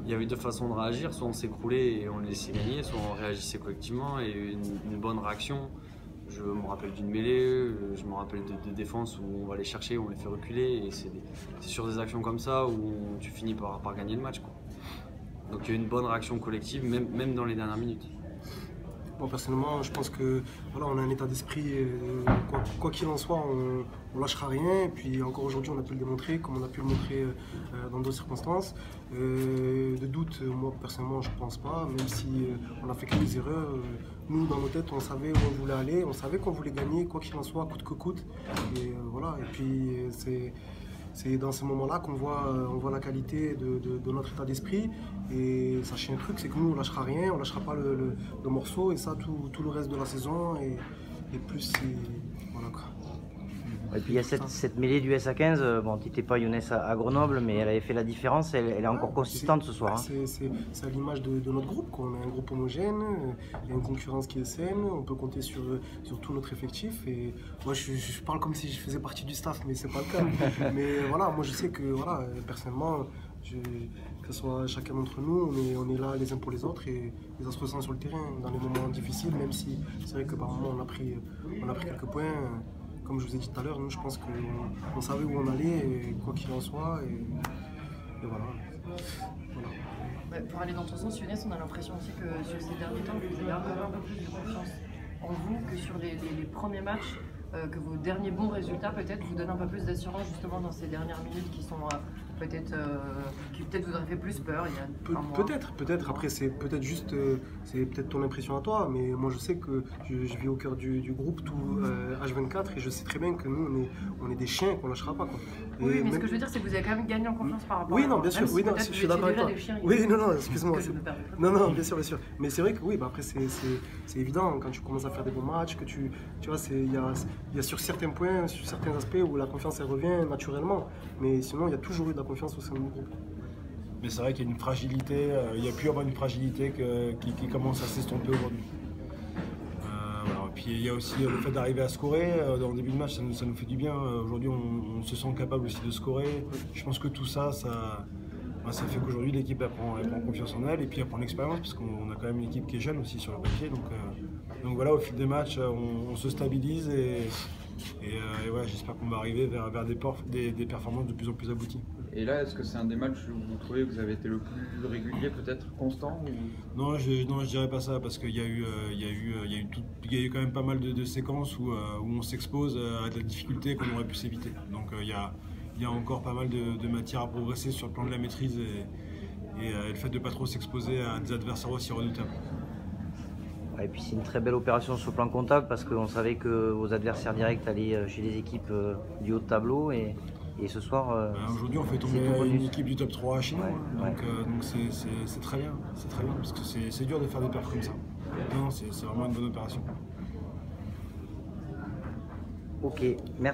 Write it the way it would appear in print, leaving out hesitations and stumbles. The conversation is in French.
il y avait deux façons de réagir, soit on s'écroulait et on les laissait gagner, soit on réagissait collectivement et une bonne réaction. Je me rappelle d'une mêlée, je me rappelle de défenses où on va les chercher, on les fait reculer et c'est sur des actions comme ça où tu finis par gagner le match, quoi. Donc il y a eu une bonne réaction collective, même dans les dernières minutes. Moi personnellement, je pense que voilà, on a un état d'esprit, quoi qu'il en soit, on lâchera rien. Et puis encore aujourd'hui, on a pu le démontrer, comme on a pu le montrer dans d'autres circonstances. De doute, moi personnellement, je pense pas, même si on a fait quelques erreurs. Nous, dans nos têtes, on savait où on voulait aller, on savait qu'on voulait gagner, quoi qu'il en soit, coûte que coûte. Et voilà. Et puis c'est dans ces moments-là qu'on voit la qualité de notre état d'esprit. Et sachez un truc, c'est que nous, on ne lâchera rien, on ne lâchera pas le morceau. Et ça, tout le reste de la saison. Et plus, voilà quoi. Et puis il y a cette mêlée du SA15, bon, tu n'étais pas Younes à Grenoble, mais elle avait fait la différence, elle est encore consistante ce soir. C'est à l'image de notre groupe, quoi. On est un groupe homogène, il y a une concurrence qui est saine, on peut compter sur tout notre effectif. Et moi je parle comme si je faisais partie du staff, mais c'est pas le cas. Mais voilà, moi je sais que voilà, personnellement, que ce soit chacun d'entre nous, on est là les uns pour les autres et ça se ressent sur le terrain dans les moments difficiles, même si c'est vrai que par moments on a pris quelques points. Comme je vous ai dit tout à l'heure, nous je pense qu'on savait où on allait, et quoi qu'il en soit, et voilà. Pour aller dans ton sens, Younes, on a l'impression aussi que sur ces derniers temps, vous avez encore un peu plus de confiance en vous que sur les premiers matchs, que vos derniers bons résultats peut-être vous donnent un peu plus d'assurance justement dans ces dernières minutes qui sont qui peut-être vous auraient fait plus peur il y a un mois. Peut-être. Après c'est peut-être juste, c'est peut-être ton impression à toi, mais moi je sais que je vis au cœur du groupe tout H24 et je sais très bien que nous on est des chiens qu'on lâchera pas, quoi. Et oui, mais ce que je veux dire c'est que vous avez quand même gagné en confiance par rapport oui, à non, bien sûr, oui, non, je suis d'accord avec toi. Oui, non, excuse-moi. Non, bien sûr. Mais c'est vrai que oui, bah après c'est évident quand tu commences à faire des bons matchs, que tu vois, il y a sur certains points, sur certains aspects où la confiance elle revient naturellement, mais sinon il y a toujours eu de la confiance au sein de mon groupe. Mais c'est vrai qu'il y a une fragilité, il y a pu y avoir une fragilité qui commence à s'estomper aujourd'hui. Voilà. Puis il y a aussi le fait d'arriver à scorer dans le début de match, ça nous fait du bien. Aujourd'hui on se sent capable aussi de scorer. Je pense que tout ça fait qu'aujourd'hui l'équipe elle prend confiance en elle et puis elle prend l'expérience parce qu'on a quand même une équipe qui est jeune aussi sur le papier. Donc voilà, au fil des matchs on se stabilise et voilà, j'espère qu'on va arriver vers des performances de plus en plus abouties. Et là, est-ce que c'est un des matchs où vous trouvez que vous avez été le plus régulier, peut-être constant ou... Non, je dirais pas ça parce qu'il y a eu quand même pas mal de séquences où on s'expose à des difficultés qu'on aurait pu s'éviter. Donc il y a encore pas mal de matière à progresser sur le plan de la maîtrise et le fait de ne pas trop s'exposer à des adversaires aussi redoutables. Et puis c'est une très belle opération sur le plan comptable parce qu'on savait que vos adversaires directs allaient chez les équipes du haut de tableau et ce soir... aujourd'hui on fait tomber une équipe du top 3 chez nous, donc c'est très bien, parce que c'est dur de faire des perfs comme ça. Non, c'est vraiment une bonne opération. Ok, merci.